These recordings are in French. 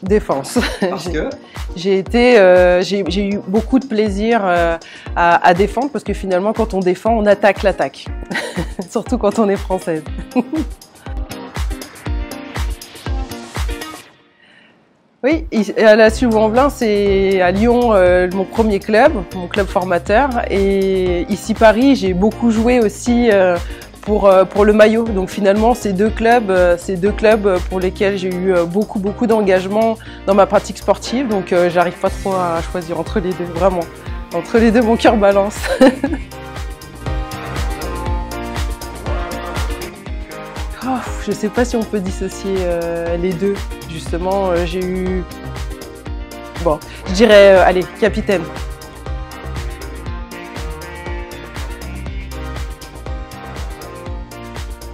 Défense. Parce que j'ai eu beaucoup de plaisir à défendre parce que finalement, quand on défend, on attaque l'attaque. Surtout quand on est française. Oui, à la Suve Lamblin, c'est à Lyon mon premier club, mon club formateur. Et ici Paris, j'ai beaucoup joué aussi pour le maillot. Donc finalement, ces deux clubs pour lesquels j'ai eu beaucoup d'engagement dans ma pratique sportive. Donc j'arrive pas trop à choisir entre les deux, vraiment. Entre les deux, mon cœur balance. Oh, je sais pas si on peut dissocier les deux. Justement, j'ai eu... Bon, je dirais, allez, capitaine.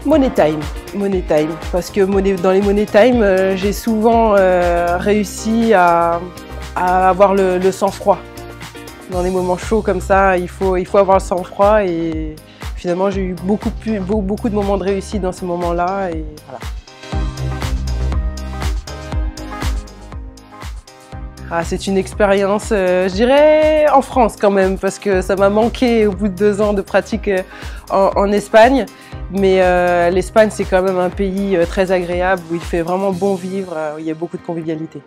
Money Time. Money Time. Parce que dans les Money Time, j'ai souvent réussi à avoir le sang-froid. Dans les moments chauds comme ça, il faut avoir le sang-froid et finalement, j'ai eu beaucoup de moments de réussite dans ces moments-là et voilà. Ah, c'est une expérience, je dirais, en France quand même, parce que ça m'a manqué au bout de 2 ans de pratique en Espagne. Mais l'Espagne, c'est quand même un pays très agréable, où il fait vraiment bon vivre, où il y a beaucoup de convivialité.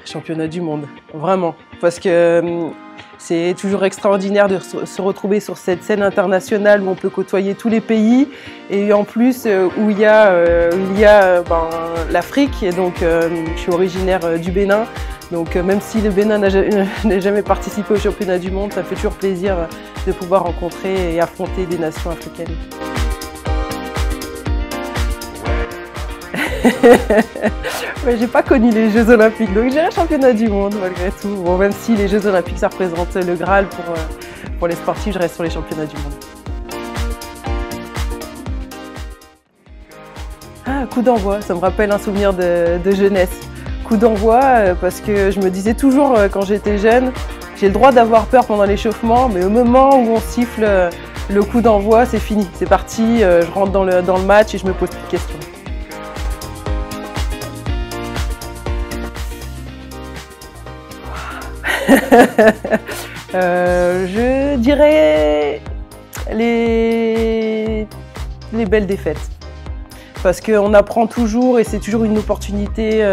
Championnat du monde, vraiment, parce que c'est toujours extraordinaire de se retrouver sur cette scène internationale où on peut côtoyer tous les pays et en plus où il y a l'Afrique. Et donc je suis originaire du Bénin, donc même si le Bénin n'a jamais participé au championnat du monde, ça fait toujours plaisir de pouvoir rencontrer et affronter des nations africaines. Ouais, j'ai pas connu les Jeux Olympiques, donc j'irai championnat du monde malgré tout. Bon, même si les Jeux Olympiques ça représente le Graal pour les sportifs, je reste sur les championnats du monde. Ah, coup d'envoi, ça me rappelle un souvenir de jeunesse. Coup d'envoi parce que je me disais toujours quand j'étais jeune, j'ai le droit d'avoir peur pendant l'échauffement, mais au moment où on siffle le coup d'envoi, c'est fini, c'est parti, je rentre dans le match et je me pose plus de questions. Je dirais les belles défaites. Parce qu'on apprend toujours et c'est toujours une opportunité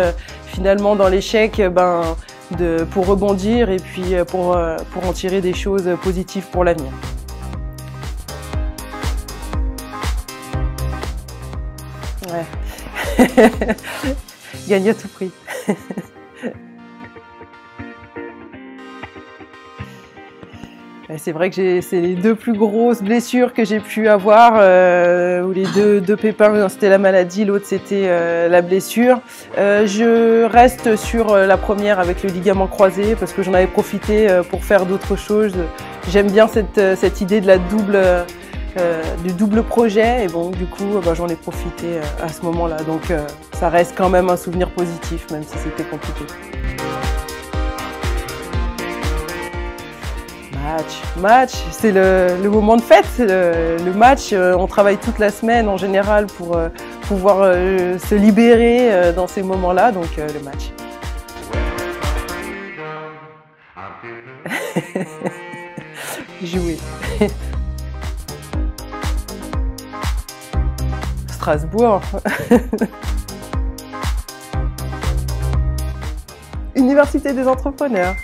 finalement dans l'échec pour rebondir et puis pour en tirer des choses positives pour l'avenir. Ouais. Gagner à tout prix. C'est vrai que c'est les 2 plus grosses blessures que j'ai pu avoir, ou les deux pépins, c'était la maladie, l'autre c'était la blessure. Je reste sur la première avec le ligament croisé parce que j'en avais profité pour faire d'autres choses. J'aime bien cette idée de du double projet et bon, du coup j'en ai profité à ce moment-là. Donc ça reste quand même un souvenir positif même si c'était compliqué. Match, c'est le moment de fête. Le match, on travaille toute la semaine en général pour pouvoir se libérer dans ces moments-là, donc le match. Jouer. Strasbourg. Université des entrepreneurs.